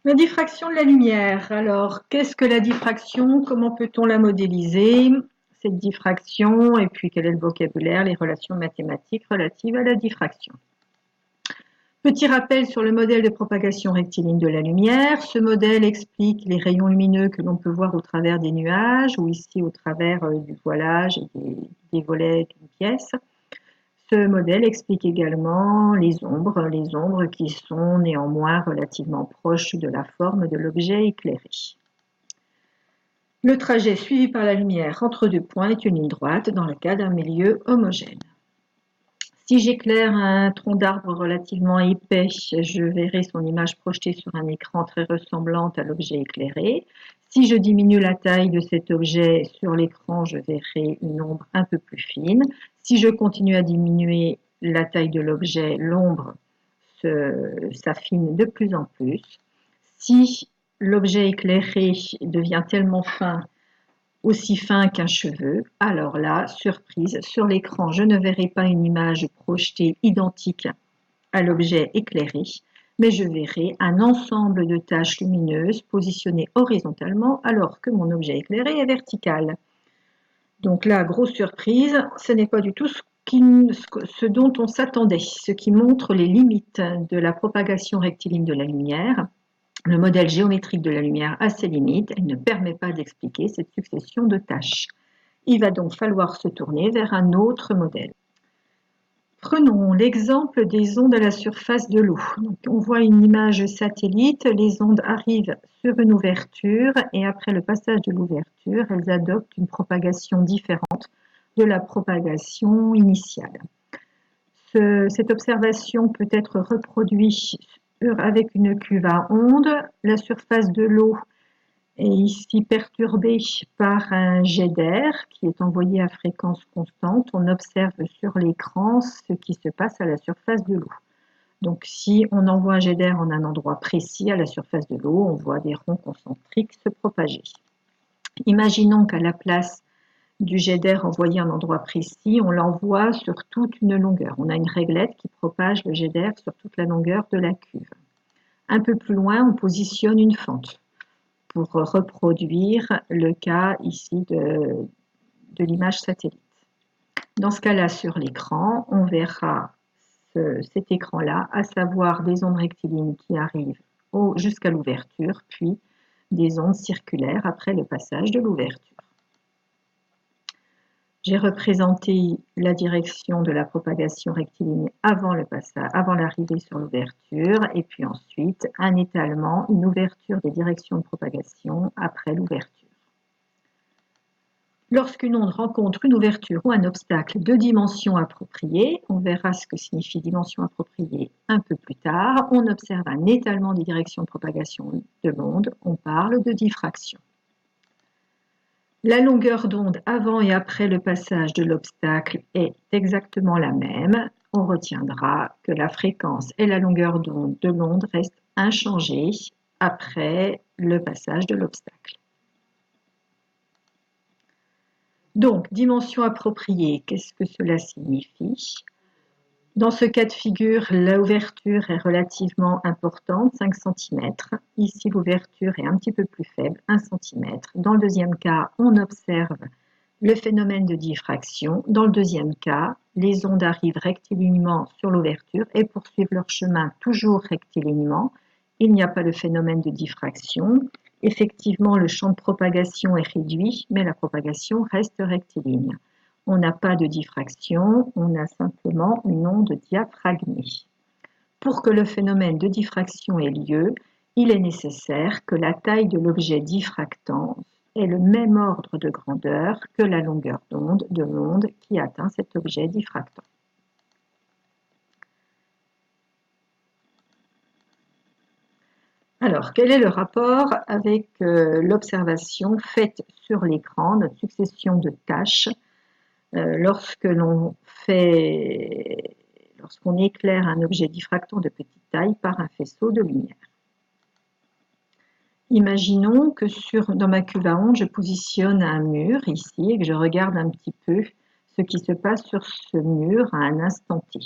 La diffraction de la lumière. Alors, qu'est-ce que la diffraction? Comment peut-on la modéliser, cette diffraction? Et puis, quel est le vocabulaire, les relations mathématiques relatives à la diffraction? Petit rappel sur le modèle de propagation rectiligne de la lumière. Ce modèle explique les rayons lumineux que l'on peut voir au travers des nuages ou ici au travers du voilage et des volets d'une pièce. Ce modèle explique également les ombres qui sont néanmoins relativement proches de la forme de l'objet éclairé. Le trajet suivi par la lumière entre deux points est une ligne droite dans le cas d'un milieu homogène. Si j'éclaire un tronc d'arbre relativement épais, je verrai son image projetée sur un écran très ressemblant à l'objet éclairé. Si je diminue la taille de cet objet sur l'écran, je verrai une ombre un peu plus fine. Si je continue à diminuer la taille de l'objet, l'ombre s'affine de plus en plus. Si l'objet éclairé devient tellement fin, aussi fin qu'un cheveu, alors là, surprise, sur l'écran, je ne verrai pas une image projetée identique à l'objet éclairé, mais je verrai un ensemble de taches lumineuses positionnées horizontalement alors que mon objet éclairé est vertical. Donc là, grosse surprise, ce n'est pas du tout ce dont on s'attendait, ce qui montre les limites de la propagation rectiligne de la lumière. Le modèle géométrique de la lumière a ses limites, elle ne permet pas d'expliquer cette succession de tâches. Il va donc falloir se tourner vers un autre modèle. Prenons l'exemple des ondes à la surface de l'eau. On voit une image satellite, les ondes arrivent sur une ouverture et après le passage de l'ouverture, elles adoptent une propagation différente de la propagation initiale. Cette observation peut être reproduite avec une cuve à ondes. La surface de l'eau est ici perturbée par un jet d'air qui est envoyé à fréquence constante. On observe sur l'écran ce qui se passe à la surface de l'eau. Donc si on envoie un jet d'air en un endroit précis à la surface de l'eau, on voit des ronds concentriques se propager. Imaginons qu'à la place du jet d'air envoyé à un endroit précis, on l'envoie sur toute une longueur. On a une réglette qui propage le jet d'air sur toute la longueur de la cuve. Un peu plus loin, on positionne une fente pour reproduire le cas ici de l'image satellite. Dans ce cas-là, sur l'écran, on verra cet écran-là, à savoir des ondes rectilignes qui arrivent jusqu'à l'ouverture, puis des ondes circulaires après le passage de l'ouverture. J'ai représenté la direction de la propagation rectiligne avant l'arrivée sur l'ouverture, et puis ensuite un étalement, une ouverture des directions de propagation après l'ouverture. Lorsqu'une onde rencontre une ouverture ou un obstacle de dimension appropriée, on verra ce que signifie dimension appropriée un peu plus tard, on observe un étalement des directions de propagation de l'onde, on parle de diffraction. La longueur d'onde avant et après le passage de l'obstacle est exactement la même. On retiendra que la fréquence et la longueur d'onde de l'onde restent inchangées après le passage de l'obstacle. Donc, dimension appropriée, qu'est-ce que cela signifie? Dans ce cas de figure, l'ouverture est relativement importante, 5 cm. Ici, l'ouverture est un petit peu plus faible, 1 cm. Dans le deuxième cas, on observe le phénomène de diffraction. Dans le deuxième cas, les ondes arrivent rectilignement sur l'ouverture et poursuivent leur chemin toujours rectilignement. Il n'y a pas de phénomène de diffraction. Effectivement, le champ de propagation est réduit, mais la propagation reste rectiligne. On n'a pas de diffraction, on a simplement une onde diaphragmée. Pour que le phénomène de diffraction ait lieu, il est nécessaire que la taille de l'objet diffractant ait le même ordre de grandeur que la longueur d'onde de l'onde qui atteint cet objet diffractant. Alors, quel est le rapport avec l'observation faite sur l'écran, notre succession de tâches lorsqu'on éclaire un objet diffractant de petite taille par un faisceau de lumière? Imaginons que dans ma cuve à ondes, je positionne un mur ici et que je regarde un petit peu ce qui se passe sur ce mur à un instant T.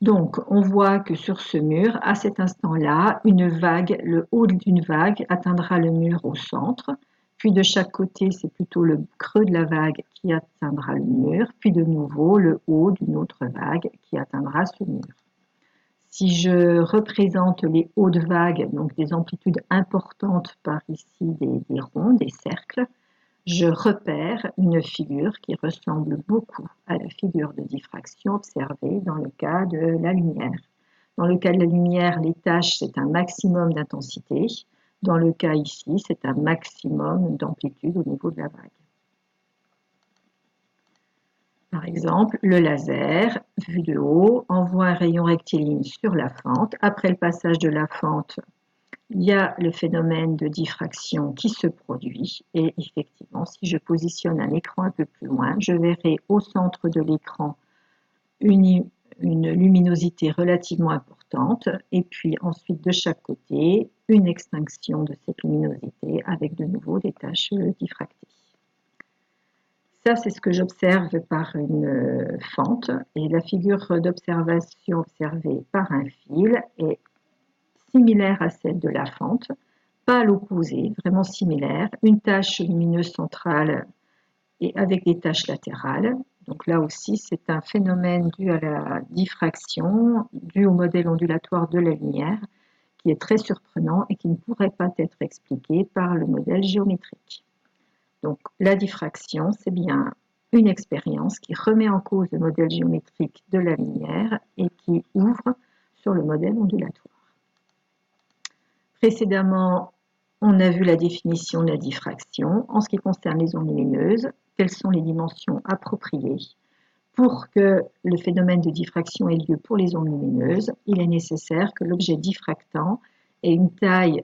Donc, on voit que sur ce mur, à cet instant-là, une vague, le haut d'une vague atteindra le mur au centre, puis de chaque côté, c'est plutôt le creux de la vague qui atteindra le mur, puis de nouveau le haut d'une autre vague qui atteindra ce mur. Si je représente les hauts de vague, donc des amplitudes importantes par ici des ronds, des cercles, je repère une figure qui ressemble beaucoup à la figure de diffraction observée dans le cas de la lumière. Dans le cas de la lumière, les tâches, c'est un maximum d'intensité. Dans le cas ici, c'est un maximum d'amplitude au niveau de la vague. Par exemple, le laser, vu de haut, envoie un rayon rectiligne sur la fente. Après le passage de la fente, il y a le phénomène de diffraction qui se produit et effectivement, si je positionne un écran un peu plus loin, je verrai au centre de l'écran une luminosité relativement importante et puis ensuite de chaque côté, une extinction de cette luminosité avec de nouveau des taches diffractées. Ça, c'est ce que j'observe par une fente et la figure d'observation observée par un fil est similaire à celle de la fente, pas à l'opposé, vraiment similaire, une tache lumineuse centrale et avec des taches latérales. Donc là aussi, c'est un phénomène dû à la diffraction, dû au modèle ondulatoire de la lumière, qui est très surprenant et qui ne pourrait pas être expliqué par le modèle géométrique. Donc la diffraction, c'est bien une expérience qui remet en cause le modèle géométrique de la lumière et qui ouvre sur le modèle ondulatoire. Précédemment, on a vu la définition de la diffraction. En ce qui concerne les ondes lumineuses, quelles sont les dimensions appropriées? Pour que le phénomène de diffraction ait lieu pour les ondes lumineuses, il est nécessaire que l'objet diffractant ait une taille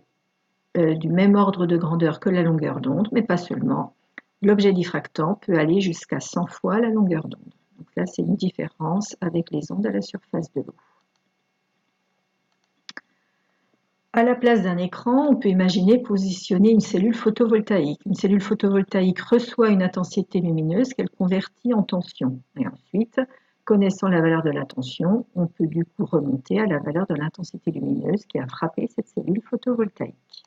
du même ordre de grandeur que la longueur d'onde, mais pas seulement. L'objet diffractant peut aller jusqu'à 100 fois la longueur d'onde. Donc là, c'est une différence avec les ondes à la surface de l'eau. À la place d'un écran, on peut imaginer positionner une cellule photovoltaïque. Une cellule photovoltaïque reçoit une intensité lumineuse qu'elle convertit en tension. Et ensuite, connaissant la valeur de la tension, on peut du coup remonter à la valeur de l'intensité lumineuse qui a frappé cette cellule photovoltaïque.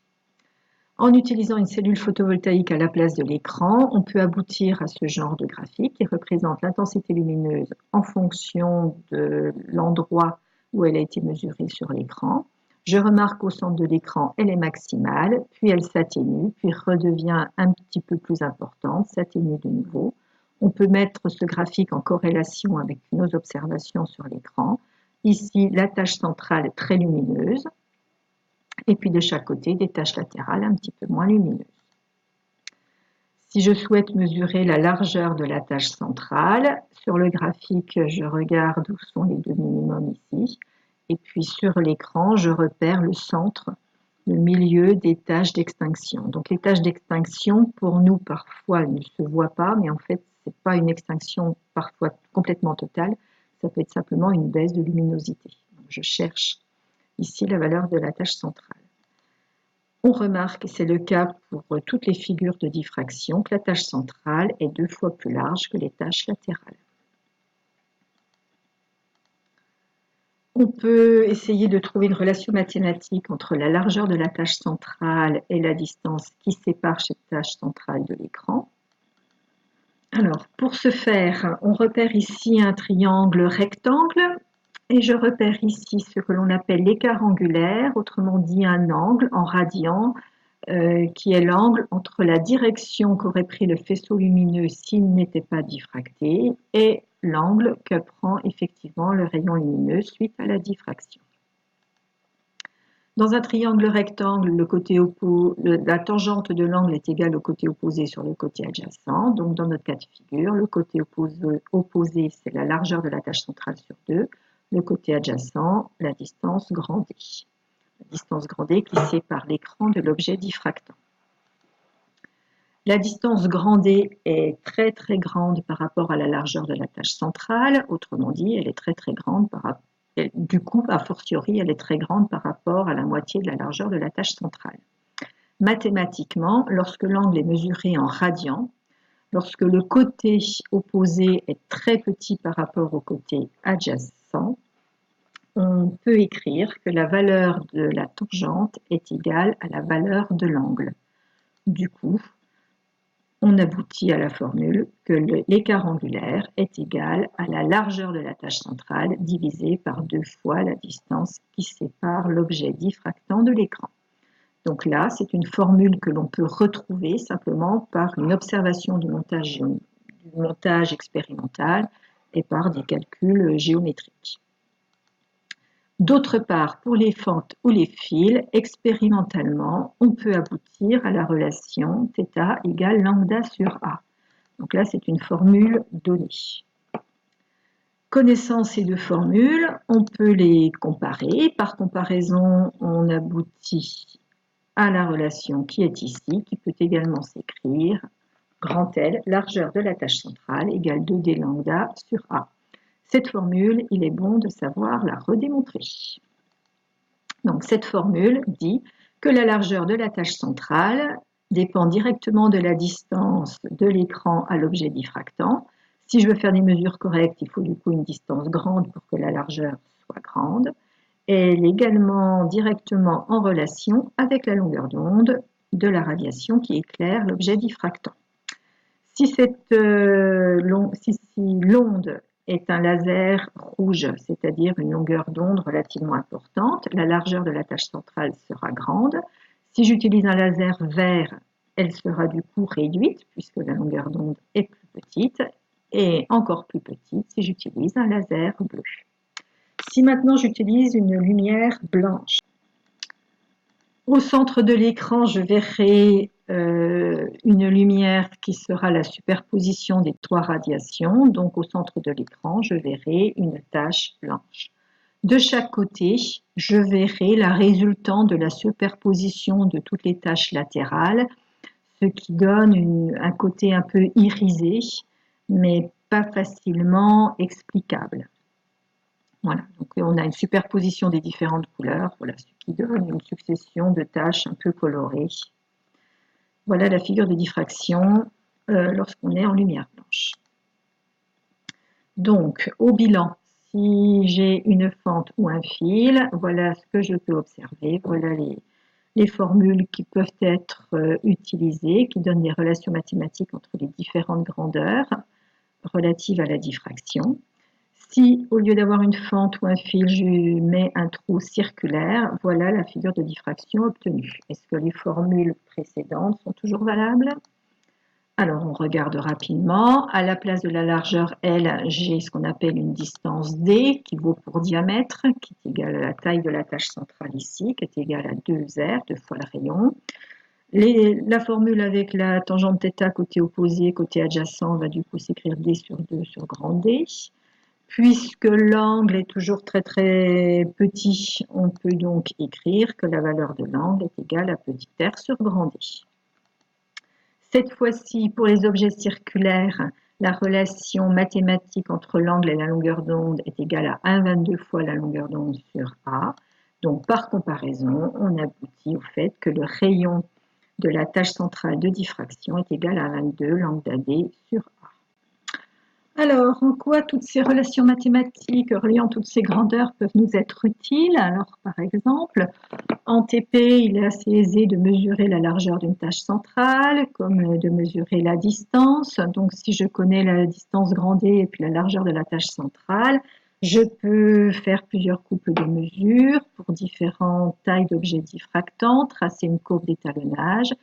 En utilisant une cellule photovoltaïque à la place de l'écran, on peut aboutir à ce genre de graphique qui représente l'intensité lumineuse en fonction de l'endroit où elle a été mesurée sur l'écran. Je remarque qu'au centre de l'écran, elle est maximale, puis elle s'atténue, puis redevient un petit peu plus importante, s'atténue de nouveau. On peut mettre ce graphique en corrélation avec nos observations sur l'écran. Ici, la tache centrale est très lumineuse, et puis de chaque côté, des taches latérales un petit peu moins lumineuses. Si je souhaite mesurer la largeur de la tache centrale, sur le graphique, je regarde où sont les deux minimums ici. Et puis sur l'écran, je repère le centre, le milieu des taches d'extinction. Donc les taches d'extinction, pour nous, parfois, ne se voient pas, mais en fait, ce n'est pas une extinction parfois complètement totale, ça peut être simplement une baisse de luminosité. Donc, je cherche ici la valeur de la tache centrale. On remarque, et c'est le cas pour toutes les figures de diffraction, que la tache centrale est 2 fois plus large que les taches latérales. On peut essayer de trouver une relation mathématique entre la largeur de la tache centrale et la distance qui sépare cette tache centrale de l'écran. Alors, pour ce faire, on repère ici un triangle rectangle et je repère ici ce que l'on appelle l'écart angulaire, autrement dit un angle en radian, qui est l'angle entre la direction qu'aurait pris le faisceau lumineux s'il n'était pas diffracté et l'angle que prend effectivement le rayon lumineux suite à la diffraction. Dans un triangle rectangle, la tangente de l'angle est égale au côté opposé sur le côté adjacent. Donc dans notre cas de figure, le côté opposé, c'est la largeur de la tache centrale sur 2. Le côté adjacent, la distance grand D. La distance grand D qui sépare l'écran de l'objet diffractant. La distance grand D est très très grande par rapport à la largeur de la tache centrale. Autrement dit, elle est très très grande par rapport. Du coup, a fortiori, elle est très grande par rapport à la moitié de la largeur de la tache centrale. Mathématiquement, lorsque l'angle est mesuré en radians, lorsque le côté opposé est très petit par rapport au côté adjacent, on peut écrire que la valeur de la tangente est égale à la valeur de l'angle. Du coup, on aboutit à la formule que l'écart angulaire est égal à la largeur de la tâche centrale divisée par 2 fois la distance qui sépare l'objet diffractant de l'écran. Donc là, c'est une formule que l'on peut retrouver simplement par une observation du montage expérimental et par des calculs géométriques. D'autre part, pour les fentes ou les fils, expérimentalement, on peut aboutir à la relation θ égale lambda sur A. Donc là, c'est une formule donnée. Connaissant ces deux formules, on peut les comparer. Par comparaison, on aboutit à la relation qui est ici, qui peut également s'écrire grand L, largeur de la tâche centrale, égale 2D lambda sur A. Cette formule, il est bon de savoir la redémontrer. Donc cette formule dit que la largeur de la tâche centrale dépend directement de la distance de l'écran à l'objet diffractant. Si je veux faire des mesures correctes, il faut du coup une distance grande pour que la largeur soit grande. Et elle est également directement en relation avec la longueur d'onde de la radiation qui éclaire l'objet diffractant. Si l'onde est un laser rouge, c'est-à-dire une longueur d'onde relativement importante, la largeur de la tâche centrale sera grande. Si j'utilise un laser vert, elle sera du coup réduite puisque la longueur d'onde est plus petite et encore plus petite si j'utilise un laser bleu. Si maintenant j'utilise une lumière blanche, au centre de l'écran, je verrai une lumière qui sera la superposition des 3 radiations. Donc au centre de l'écran, je verrai une tache blanche. De chaque côté, je verrai la résultante de la superposition de toutes les taches latérales, ce qui donne un côté un peu irisé, mais pas facilement explicable. Voilà, donc on a une superposition des différentes couleurs, voilà, ce qui donne une succession de taches un peu colorées. Voilà la figure de diffraction lorsqu'on est en lumière blanche. Donc, au bilan, si j'ai une fente ou un fil, voilà ce que je peux observer. Voilà les formules qui peuvent être utilisées, qui donnent des relations mathématiques entre les différentes grandeurs relatives à la diffraction. Si, au lieu d'avoir une fente ou un fil, je mets un trou circulaire, voilà la figure de diffraction obtenue. Est-ce que les formules précédentes sont toujours valables? Alors, on regarde rapidement. À la place de la largeur L, j'ai ce qu'on appelle une distance D, qui vaut pour diamètre, qui est égale à la taille de la tâche centrale ici, qui est égale à 2R, 2 fois le rayon. La formule avec la tangente θ côté opposé, côté adjacent, va du coup s'écrire D sur 2 sur grand D. Puisque l'angle est toujours très très petit, on peut donc écrire que la valeur de l'angle est égale à petit r sur grand D. Cette fois-ci, pour les objets circulaires, la relation mathématique entre l'angle et la longueur d'onde est égale à 1,22 fois la longueur d'onde sur A. Donc par comparaison, on aboutit au fait que le rayon de la tâche centrale de diffraction est égal à 22 lambda D sur A. Alors, en quoi toutes ces relations mathématiques reliant toutes ces grandeurs peuvent nous être utiles? Alors, par exemple, en TP, il est assez aisé de mesurer la largeur d'une tâche centrale, comme de mesurer la distance. Donc, si je connais la distance grand D et puis la largeur de la tâche centrale, je peux faire plusieurs couples de mesures pour différentes tailles d'objets diffractants, tracer une courbe d'étalonnage,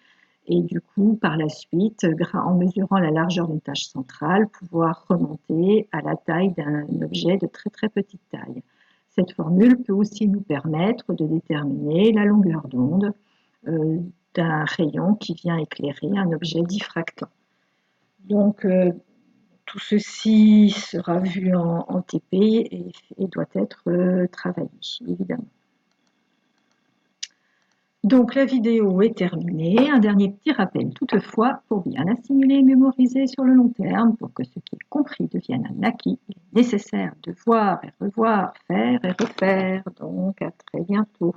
et du coup, par la suite, en mesurant la largeur d'une tâche centrale, pouvoir remonter à la taille d'un objet de très très petite taille. Cette formule peut aussi nous permettre de déterminer la longueur d'onde d'un rayon qui vient éclairer un objet diffractant. Donc, tout ceci sera vu en TP et doit être travaillé, évidemment. Donc la vidéo est terminée. Un dernier petit rappel toutefois, pour bien assimiler et mémoriser sur le long terme, pour que ce qui est compris devienne un acquis, il est nécessaire de voir et revoir, faire et refaire. Donc à très bientôt.